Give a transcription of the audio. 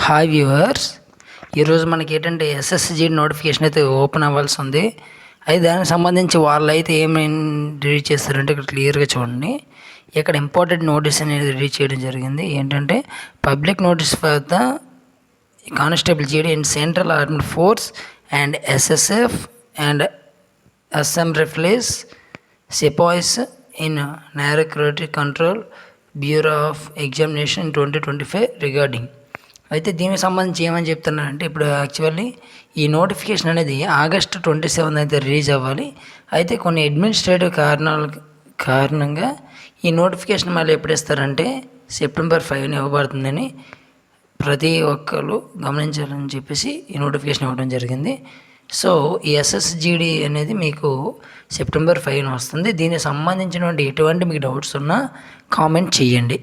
Hi viewers, ఈరోజు మనకి ఏంటంటే ఎస్ఎస్జి నోటిఫికేషన్ అయితే ఓపెన్ అవ్వాల్సి ఉంది. అయితే దానికి సంబంధించి వాళ్ళు అయితే ఏమేమి రిలీజ్ చేస్తారంటే ఇక్కడ క్లియర్గా చూడండి. ఇక్కడ ఇంపార్టెంట్ నోటీస్ అనేది రిలీజ్ చేయడం జరిగింది. ఏంటంటే public notice for the constable జీడీ in central armed force and SSF and Assam rifles sepoys in narcotic control bureau of examination 2025 regarding. అయితే దీనికి సంబంధించి ఏమని చెప్తున్నారంటే, ఇప్పుడు యాక్చువల్లీ ఈ నోటిఫికేషన్ అనేది ఆగస్టు 27 అయితే రిలీజ్ అవ్వాలి. అయితే కొన్ని అడ్మినిస్ట్రేటివ్ కారణంగా ఈ నోటిఫికేషన్ మళ్ళీ ఎప్పుడు ఇస్తారంటే సెప్టెంబర్ 5 ఇవ్వబడుతుందని ప్రతి ఒక్కరు గమనించాలని చెప్పేసి ఈ నోటిఫికేషన్ ఇవ్వడం జరిగింది. సో ఈ ఎస్ఎస్జిడి అనేది మీకు సెప్టెంబర్ 5 వస్తుంది. దీనికి సంబంధించినటువంటి ఎటువంటి మీకు డౌట్స్ ఉన్నా కామెంట్ చేయండి.